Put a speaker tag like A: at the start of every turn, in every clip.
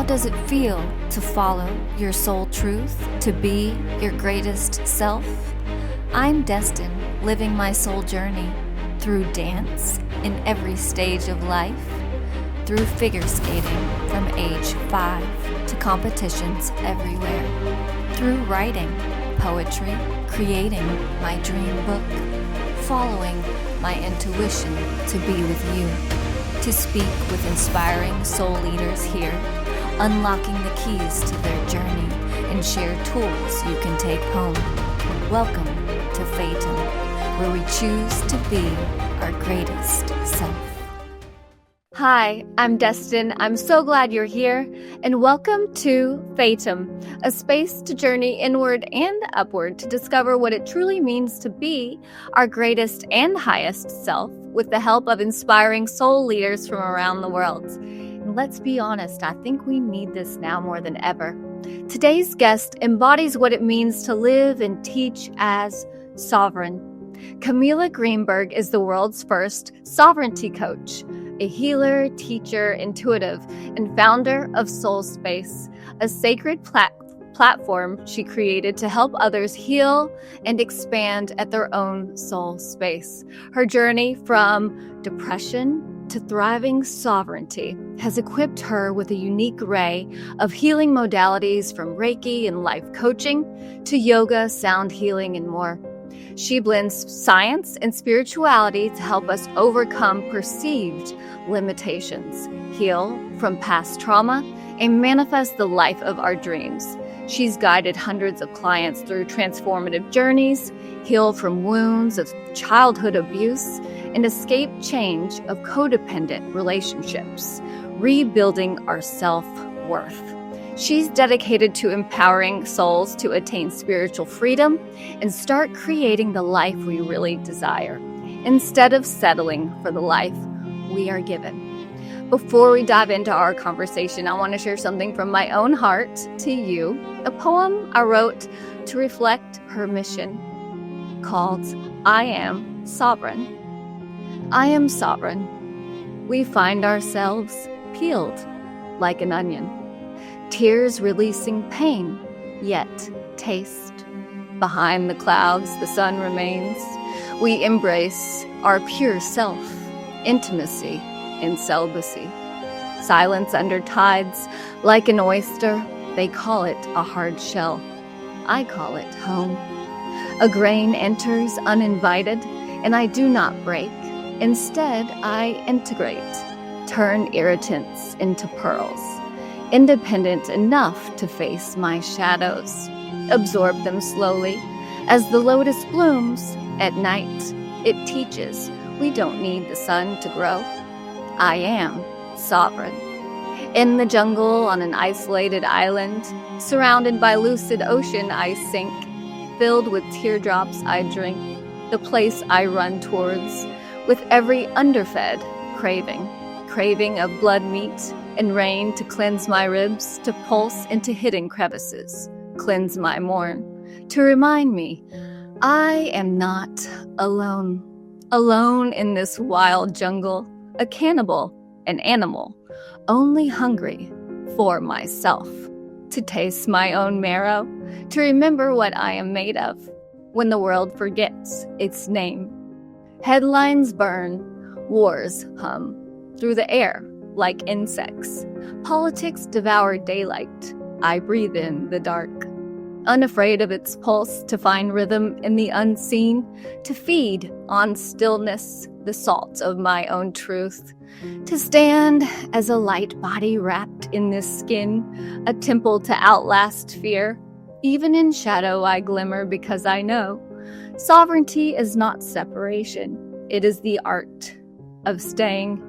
A: How does it feel to follow your soul truth, to be your greatest self? I'm Destin, living my soul journey through dance in every stage of life, through figure skating from age 5 to competitions everywhere, through writing, poetry, creating my dream book, following my intuition to be with you, to speak with inspiring soul leaders here, unlocking the keys to their journey and share tools you can take home. Welcome to Fatum, where we choose to be our greatest self. Hi, I'm Destin. I'm so glad you're here, and welcome to Fatum, a space to journey inward and upward to discover what it truly means to be our greatest and highest self with the help of inspiring soul leaders from around the world. And let's be honest, I think we need this now more than ever. Today's guest embodies what it means to live and teach as sovereign. Camila Greenberg is the world's first sovereignty coach, a healer, teacher, intuitive, and founder of SOULSPACE, a sacred platform she created to help others heal and expand at their own soul space. Her journey from depression to thriving sovereignty has equipped her with a unique array of healing modalities from Reiki and life coaching to yoga, sound healing, and more. She blends science and spirituality to help us overcome perceived limitations, heal from past trauma, and manifest the life of our dreams. She's guided hundreds of clients through transformative journeys, healed from wounds of childhood abuse, and escaped change of codependent relationships, rebuilding our self-worth. She's dedicated to empowering souls to attain spiritual freedom and start creating the life we really desire, instead of settling for the life we are given. Before we dive into our conversation, I want to share something from my own heart to you, a poem I wrote to reflect her mission called I Am Sovereign. I am sovereign. We find ourselves peeled like an onion. Tears releasing pain, yet taste. Behind the clouds, the sun remains. We embrace our pure self, intimacy in celibacy. Silence under tides, like an oyster, they call it a hard shell. I call it home. A grain enters uninvited, and I do not break. Instead, I integrate, turn irritants into pearls. Independent enough to face my shadows, absorb them slowly. As the lotus blooms at night, it teaches we don't need the sun to grow. I am sovereign. In the jungle on an isolated island, surrounded by lucid ocean I sink, filled with teardrops I drink, the place I run towards, with every underfed craving of blood meat, and rain to cleanse my ribs, to pulse into hidden crevices, cleanse my morn, to remind me I am not alone in this wild jungle, a cannibal, an animal, only hungry for myself, to taste my own marrow, to remember what I am made of when the world forgets its name. Headlines burn, wars hum through the air like insects. Politics devour daylight. I breathe in the dark. Unafraid of its pulse, to find rhythm in the unseen, to feed on stillness, the salt of my own truth, to stand as a light body wrapped in this skin, a temple to outlast fear. Even in shadow I glimmer because I know sovereignty is not separation. It is the art of staying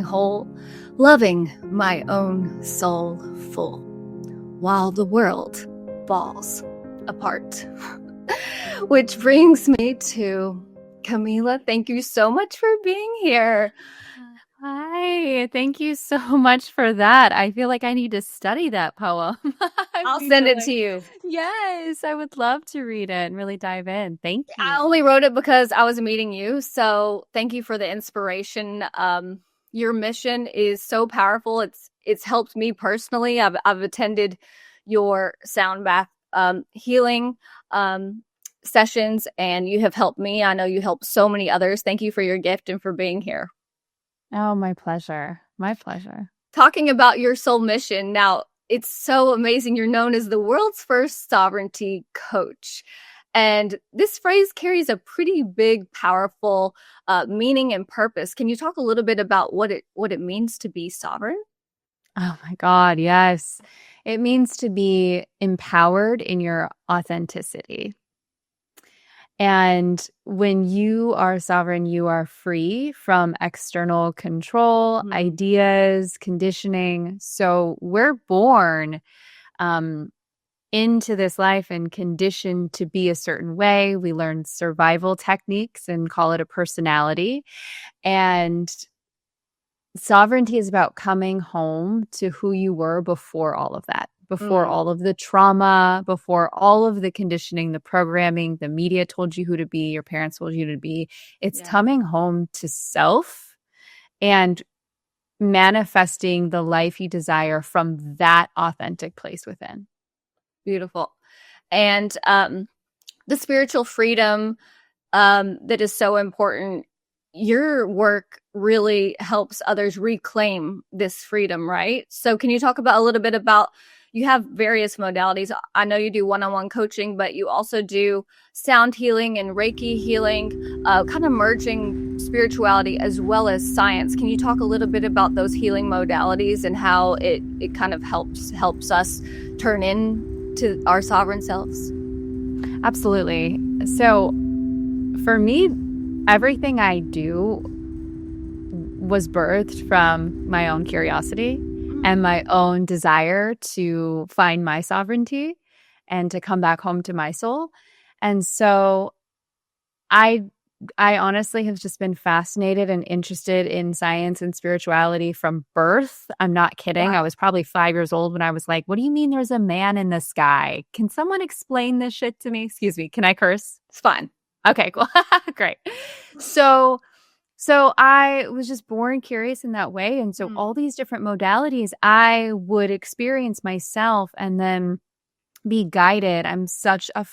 A: whole, loving my own soul full, while the world falls apart. Which brings me to Camila. Thank you so much for being here.
B: Hi, thank you so much for that. I feel like I need to study that poem.
A: I'll send it to you.
B: Yes, I would love to read it and really dive in. Thank you.
A: I only wrote it because I was meeting you, so thank you for the inspiration. Your mission is so powerful. It's helped me personally. I've attended your sound bath healing sessions, and you have helped me. I know you helped so many others. Thank you for your gift and for being here.
B: Oh, my pleasure. My pleasure.
A: Talking about your soul mission now, it's so amazing. You're known as the world's first sovereignty coach. And this phrase carries a pretty big, powerful meaning and purpose. Can you talk a little bit about what it means to be sovereign?
B: Oh my God, yes. It means to be empowered in your authenticity. And when you are sovereign, you are free from external control, ideas, conditioning. So we're born into this life and conditioned to be a certain way. We learn survival techniques and call it a personality. And sovereignty is about coming home to who you were before all of that, before all of the trauma, before all of the conditioning, the programming, the media told you who to be, your parents told you to be. It's coming home to self and manifesting the life you desire from that authentic place within.
A: Beautiful. And the spiritual freedom that is so important. Your work really helps others reclaim this freedom, right? So can you talk about a little bit about, you have various modalities. I know you do one-on-one coaching, but you also do sound healing and Reiki healing, kind of merging spirituality as well as science. Can you talk a little bit about those healing modalities and how it kind of helps us turn into our sovereign selves?
B: Absolutely. So for me, everything I do was birthed from my own curiosity and my own desire to find my sovereignty and to come back home to my soul. And so I honestly have just been fascinated and interested in science and spirituality from birth. I'm not kidding. Wow. I was probably 5 years old when I was like, what do you mean there's a man in the sky? Can someone explain this shit to me? Excuse me. Can I curse?
A: It's fine.
B: Okay, cool. Great. So I was just born curious in that way. And so all these different modalities I would experience myself and then be guided. I'm such a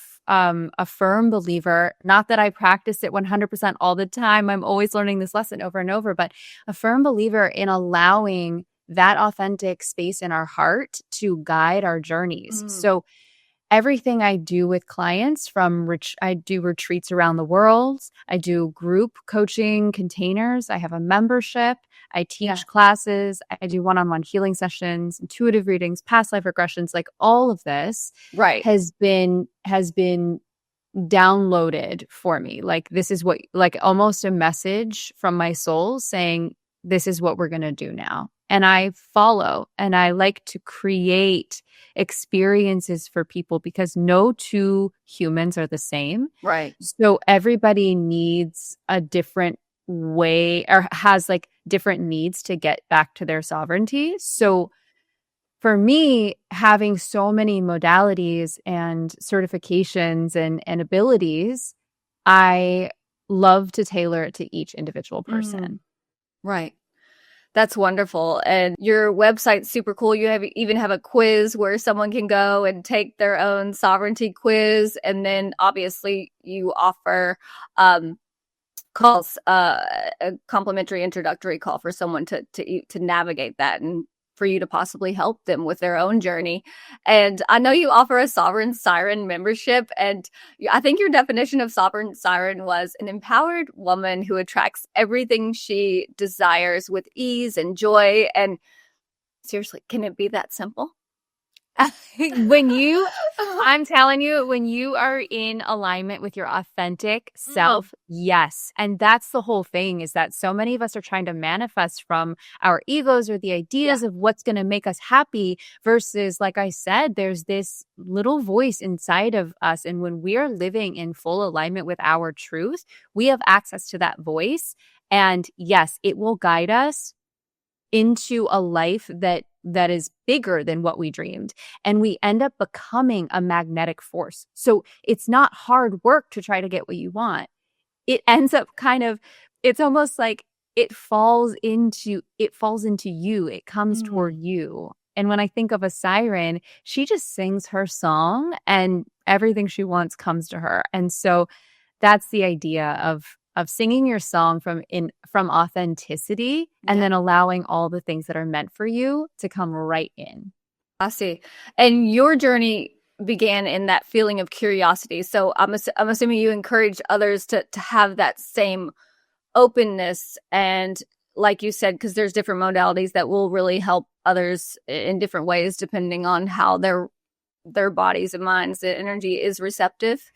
B: firm believer, not that I practice it 100% all the time. I'm always learning this lesson over and over, but a firm believer in allowing that authentic space in our heart to guide our journeys. So everything I do with clients, I do retreats around the world. I do group coaching containers. I have a membership. I teach classes. I do one-on-one healing sessions, intuitive readings, past life regressions. Like all of this has been downloaded for me. Like this is like almost a message from my soul saying, this is what we're going to do now. And I follow, and I like to create experiences for people because no two humans are the same.
A: Right.
B: So everybody needs a different way or has like different needs to get back to their sovereignty. So for me, having so many modalities and certifications and abilities, I love to tailor it to each individual person.
A: Right. That's wonderful. And your website's super cool. You even have a quiz where someone can go and take their own sovereignty quiz. And then obviously you offer calls, a complimentary introductory call for someone to navigate that and for you to possibly help them with their own journey. And I know you offer a Sovereign Siren membership. And I think your definition of Sovereign Siren was an empowered woman who attracts everything she desires with ease and joy. And seriously, can it be that simple?
B: I'm telling you, when you are in alignment with your authentic self, yes. And that's the whole thing, is that so many of us are trying to manifest from our egos or the ideas of what's going to make us happy versus, like I said, there's this little voice inside of us. And when we are living in full alignment with our truth, we have access to that voice. And yes, it will guide us into a life that is bigger than what we dreamed. And we end up becoming a magnetic force. So it's not hard work to try to get what you want. It ends up it's almost like it falls into you. It comes toward you. And when I think of a siren, she just sings her song and everything she wants comes to her. And so that's the idea of singing your song from authenticity and then allowing all the things that are meant for you to come right in.
A: I see. And your journey began in that feeling of curiosity. So I'm assuming you encourage others to have that same openness. And like you said, because there's different modalities that will really help others in different ways, depending on how their bodies and minds, the energy is receptive.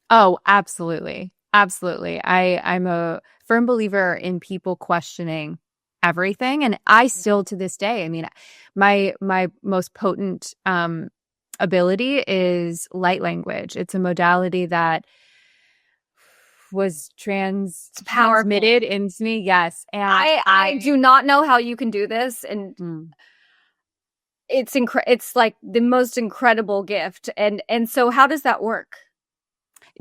B: Oh, absolutely. Absolutely. I'm a firm believer in people questioning everything. And I still, to this day, I mean, my most potent ability is light language. It's a modality that was transmitted into me. Yes. And
A: I do not know how you can do this. And it's like the most incredible gift. And so how does that work?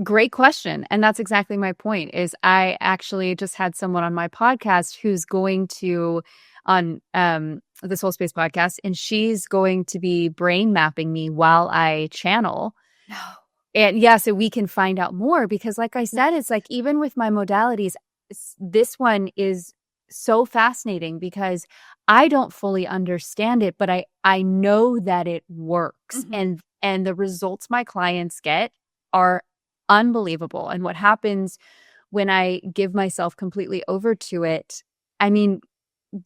B: Great question. And that's exactly my point. Is I actually just had someone on my podcast who's going to on the SOULSPACE podcast, and she's going to be brain mapping me while I channel.
A: No.
B: And so we can find out more, because like I said, it's like, even with my modalities, this one is so fascinating because I don't fully understand it, but I know that it works. And the results my clients get are unbelievable. And what happens when I give myself completely over to it, I mean,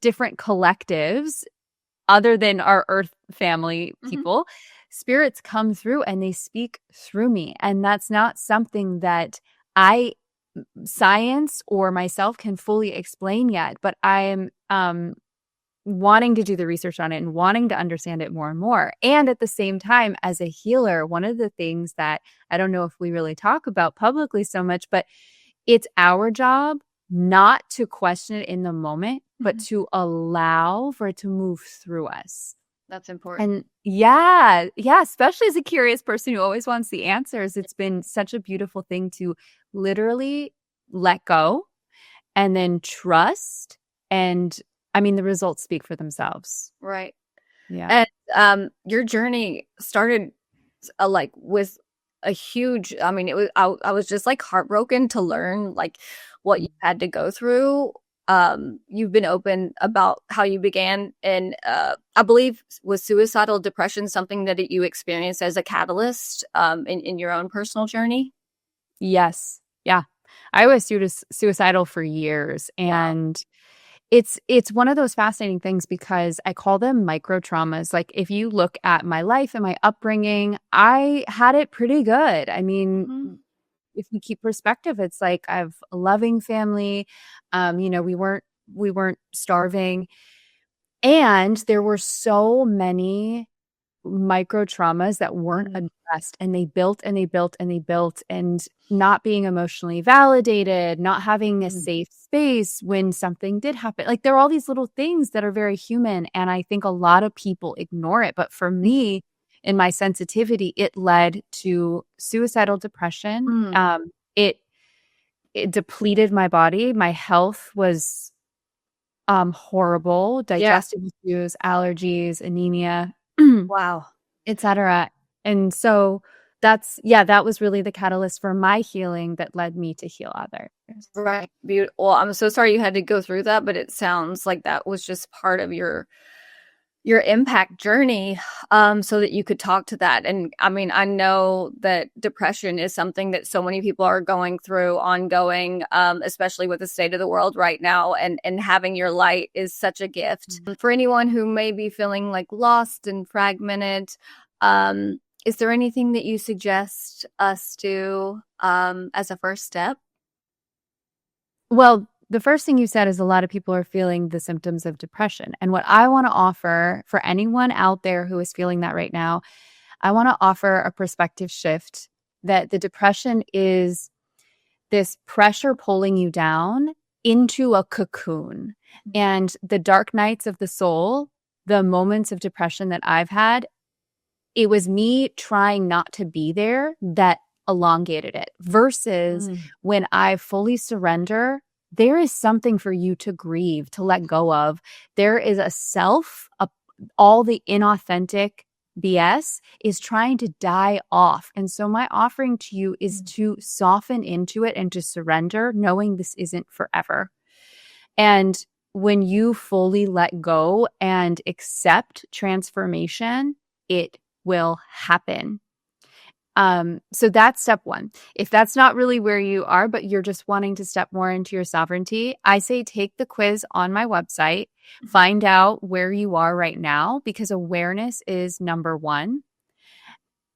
B: different collectives other than our earth family people, spirits come through and they speak through me. And that's not something that science or myself can fully explain yet, but I am wanting to do the research on it and wanting to understand it more and more. And at the same time, as a healer, one of the things that I don't know if we really talk about publicly so much, but it's our job not to question it in the moment, but to allow for it to move through us.
A: That's important.
B: And especially as a curious person who always wants the answers, it's been such a beautiful thing to literally let go and then trust. And I mean, the results speak for themselves.
A: Right.
B: Yeah.
A: And your journey started like with a huge, I mean, it was, I was just like heartbroken to learn like what you had to go through. You've been open about how you began, and I believe was suicidal depression something that you experienced as a catalyst in your own personal journey?
B: Yes. Yeah. I was suicidal for years, and it's one of those fascinating things because I call them micro traumas. Like, if you look at my life and my upbringing, I had it pretty good. I mean, if we keep perspective, it's like I have a loving family. We weren't starving, and there were so many micro traumas that weren't addressed, and they built and they built and they built, and not being emotionally validated, not having a safe space when something did happen. Like, there are all these little things that are very human, and I think a lot of people ignore it. But for me, in my sensitivity, it led to suicidal depression. It depleted my body. My health was horrible. Digestive issues, allergies, anemia,
A: Wow,
B: etc. And so that was really the catalyst for my healing that led me to heal others.
A: Right. Beautiful. Well, I'm so sorry you had to go through that, but it sounds like that was just part of your impact journey, so that you could talk to that. And I mean, I know that depression is something that so many people are going through ongoing, especially with the state of the world right now. And having your light is such a gift for anyone who may be feeling like lost and fragmented. Is there anything that you suggest us do as a first step?
B: Well, the first thing you said is a lot of people are feeling the symptoms of depression. And what I want to offer for anyone out there who is feeling that right now, I want to offer a perspective shift that the depression is this pressure pulling you down into a cocoon. And the dark nights of the soul, the moments of depression that I've had, it was me trying not to be there that elongated it, versus when I fully surrender, there is something for you to grieve, to let go of. There is a self, all the inauthentic BS is trying to die off. And so my offering to you is to soften into it and to surrender, knowing this isn't forever. And when you fully let go and accept transformation, it will happen. So that's step one. If that's not really where you are, but you're just wanting to step more into your sovereignty, I say take the quiz on my website, find out where you are right now, because awareness is number one.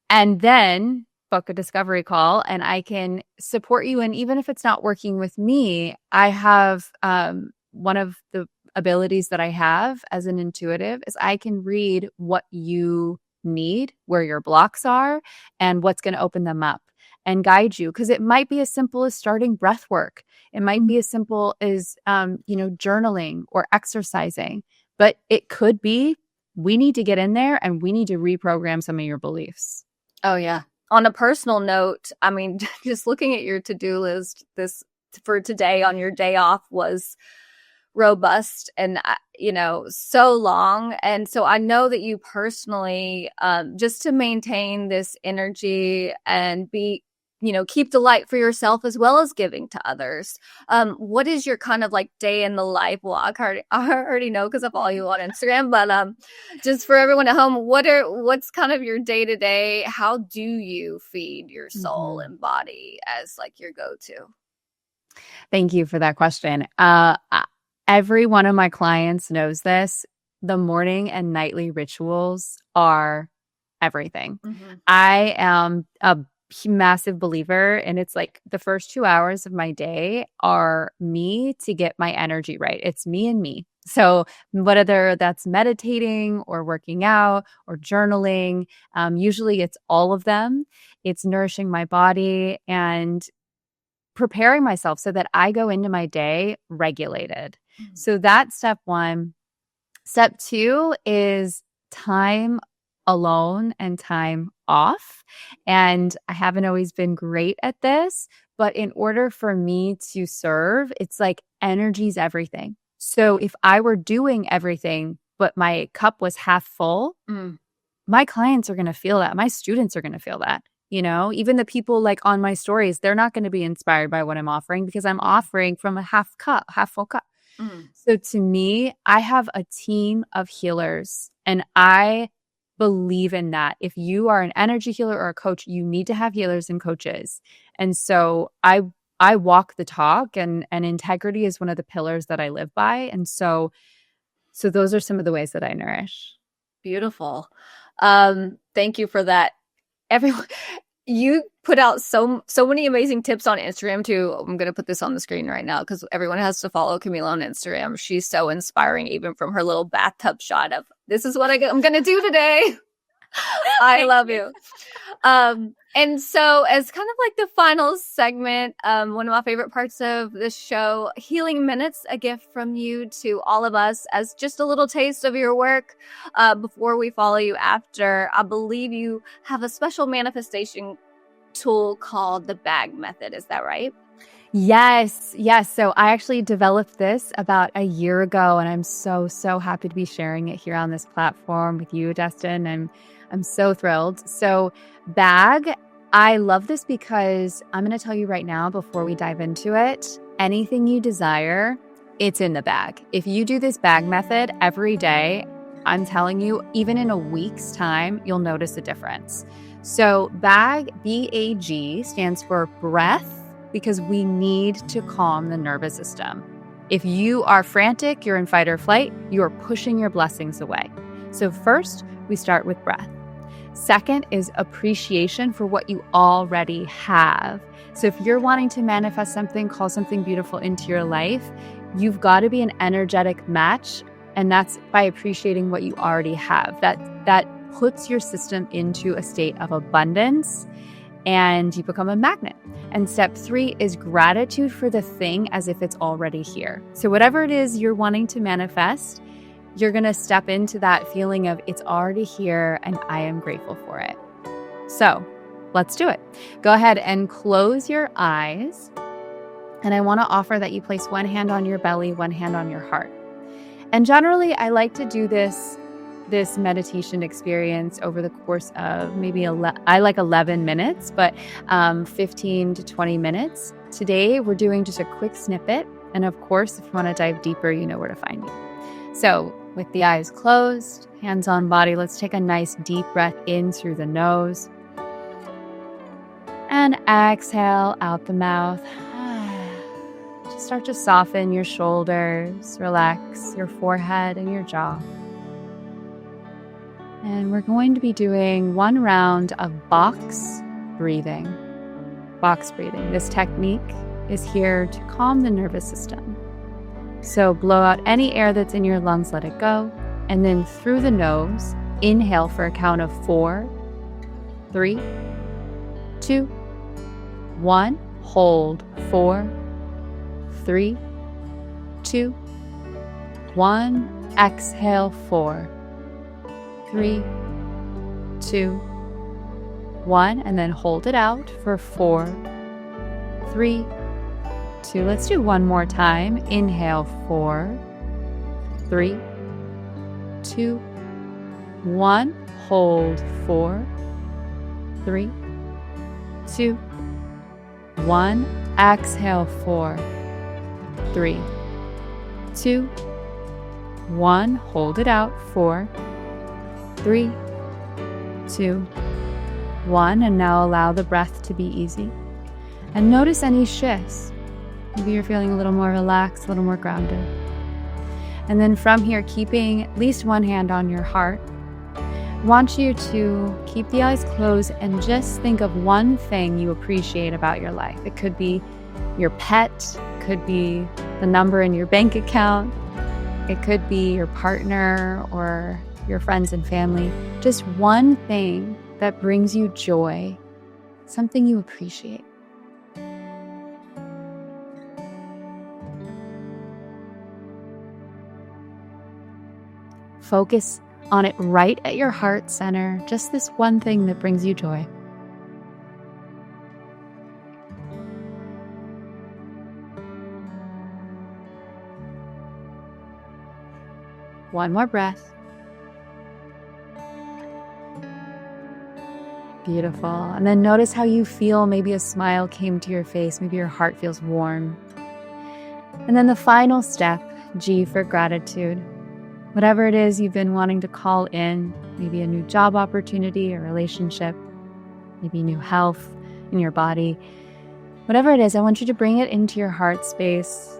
B: And then book a discovery call and I can support you. And even if it's not working with me, I have one of the abilities that I have as an intuitive is I can read what you need, where your blocks are, and what's going to open them up and guide you. Because it might be as simple as starting breath work. It might be as simple as, journaling or exercising, but it could be we need to get in there and we need to reprogram some of your beliefs.
A: Oh, yeah. On a personal note, I mean, just looking at your to-do list this for today on your day off was robust and, so long. And so I know that you personally, just to maintain this energy and be, keep the light for yourself as well as giving to others. What is your kind of like day in the life walk? I already know because I follow you on Instagram, but just for everyone at home, what's kind of your day to day? How do you feed your soul and body as like your go-to?
B: Thank you for that question. Every one of my clients knows this. The morning and nightly rituals are everything. I am a massive believer, and it's like the first 2 hours of my day are me to get my energy right. It's me and me. So whether that's meditating or working out or journaling, usually it's all of them. It's nourishing my body and preparing myself so that I go into my day regulated. So that's step one. Step two is time alone and time off. And I haven't always been great at this, but in order for me to serve, it's like energy's everything. So if I were doing everything, but my cup was half full, my clients are going to feel that. My students are going to feel that. Even the people like on my stories, they're not going to be inspired by what I'm offering because I'm offering from a half full cup. So to me, I have a team of healers and I believe in that. If you are an energy healer or a coach, you need to have healers and coaches. And so I walk the talk and integrity is one of the pillars that I live by. And so those are some of the ways that I nourish.
A: Beautiful. Thank you for that. Everyone, you put out so many amazing tips on Instagram too. I'm going to put this on the screen right now because everyone has to follow Camila on Instagram. She's so inspiring, even from her little bathtub shot of this is what I'm going to do today. I love you. And so as kind of like the final segment, one of my favorite parts of this show, Healing Minutes, a gift from you to all of us as just a little taste of your work before we follow you after. I believe you have a special manifestation tool called the bag method. Is that right?
B: Yes. So I actually developed this about a year ago, and I'm so happy to be sharing it here on this platform with you, Destin. I'm so thrilled. So bag, I love this because I'm going to tell you right now before we dive into it, anything you desire, it's in the bag. If you do this bag method every day, I'm telling you, even in a week's time, you'll notice a difference. So bag, BAG, stands for breath, because we need to calm the nervous system. If you are frantic, you're in fight or flight, you are pushing your blessings away. So first, we start with breath. Second is appreciation for what you already have. So if you're wanting to manifest something, call something beautiful into your life, you've got to be an energetic match. And that's by appreciating what you already have. That puts your system into a state of abundance and you become a magnet. And step 3 is gratitude for the thing as if it's already here. So whatever it is you're wanting to manifest, you're going to step into that feeling of it's already here and I am grateful for it. So let's do it. Go ahead and close your eyes And I want to offer that you place one hand on your belly, one hand on your heart. And generally, I like to do this meditation experience over the course of maybe, I like 11 minutes, but 15 to 20 minutes. Today, we're doing just a quick snippet. And of course, if you want to dive deeper, you know where to find me. So with the eyes closed, hands on body, let's take a nice deep breath in through the nose. And exhale out the mouth. Just start to soften your shoulders, relax your forehead and your jaw. And we're going to be doing one round of box breathing. Box breathing. This technique is here to calm the nervous system. So blow out any air that's in your lungs, let it go. And then through the nose, inhale for a count of 4, 3, 2, 1. Hold 4, 3, 2, 1. Exhale 4, 3, 2, 1. And then hold it out for 4, 3, 2. Let's do one more time. Inhale 4, 3, 2, 1. Hold 4, 3, 2, 1. Exhale 4, 3, 2, 1. Hold it out. 4, 3, 2, 1. And now allow the breath to be easy. And notice any shifts. Maybe you're feeling a little more relaxed, a little more grounded. And then from here, keeping at least one hand on your heart, I want you to keep the eyes closed and just think of one thing you appreciate about your life. It could be your pet, it could be the number in your bank account, it could be your partner or your friends and family. Just one thing that brings you joy, something you appreciate. Focus on it right at your heart center, just this one thing that brings you joy. One more breath. Beautiful. And then notice how you feel. Maybe a smile came to your face. Maybe your heart feels warm. And then the final step, G for gratitude. Whatever it is you've been wanting to call in, maybe a new job opportunity, a relationship, maybe new health in your body. Whatever it is, I want you to bring it into your heart space.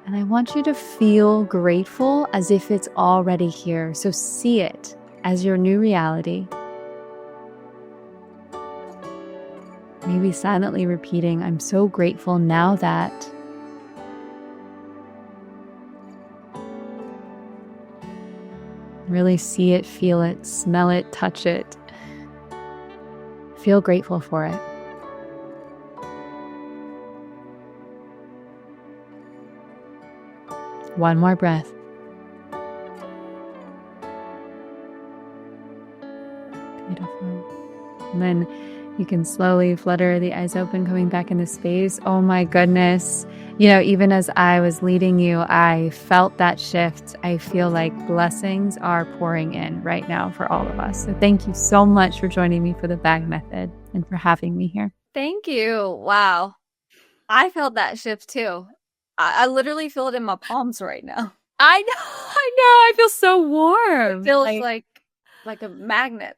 B: And I want you to feel grateful as if it's already here. So see it as your new reality. Maybe silently repeating, I'm so grateful now that. Really see it, feel it, smell it, touch it. Feel grateful for it. One more breath. Beautiful. And then you can slowly flutter the eyes open, coming back into space. Oh my goodness. You know, even as I was leading you, I felt that shift. I feel like blessings are pouring in right now for all of us. So thank you so much for joining me for the bag method and for having me here.
A: Thank you. Wow. I felt that shift too. I literally feel it in my palms right now.
B: I know. I feel so warm.
A: It feels like a magnet.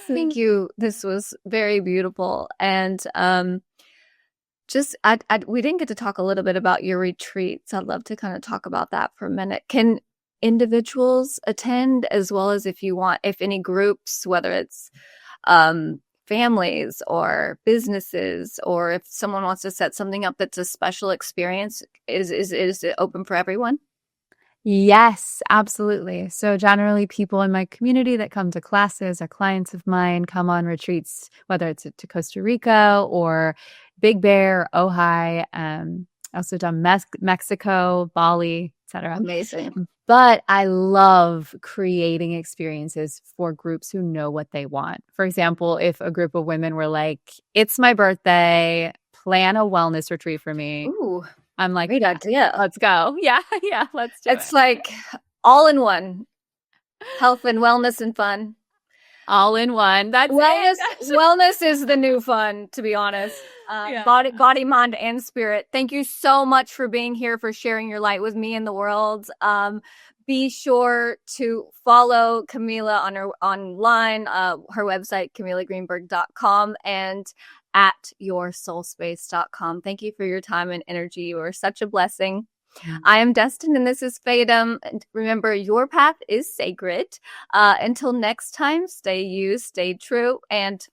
A: Thank you. This was very beautiful. And we didn't get to talk a little bit about your retreats. I'd love to kind of talk about that for a minute. Can individuals attend as well as if any groups, whether it's families or businesses, or if someone wants to set something up that's a special experience, is it open for everyone?
B: Yes, absolutely. So generally people in my community that come to classes are clients of mine, come on retreats, whether it's to Costa Rica or Big Bear, Ojai, also done Mexico, Bali, etc.
A: Amazing.
B: But I love creating experiences for groups who know what they want. For example, if a group of women were like, it's my birthday, plan a wellness retreat for me.
A: Ooh,
B: I'm like,
A: great idea.
B: let's go. Yeah, let's do it.
A: It's like all in one. Health and wellness and fun.
B: All in one. That's
A: wellness.
B: it.
A: Wellness is the new fun, to be honest. Body, mind, and spirit. Thank you so much for being here, for sharing your light with me and the world. Be sure to follow Camila on her online, her website, CamilaGreenberg.com, and at yoursoulspace.com. Thank you for your time and energy. You are such a blessing. I am Destin, and this is Fatum. And remember, your path is sacred. Until next time, stay you, stay true, and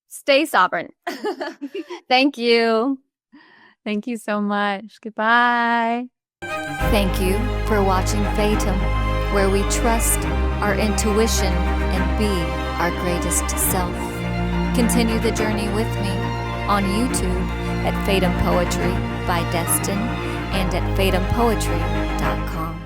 A: stay sovereign. Thank you.
B: Thank you so much. Goodbye.
A: Thank you for watching Fatum, where we trust our intuition and be our greatest self. Continue the journey with me on YouTube at Fatum Poetry by Destin and at fatumpoetry.com.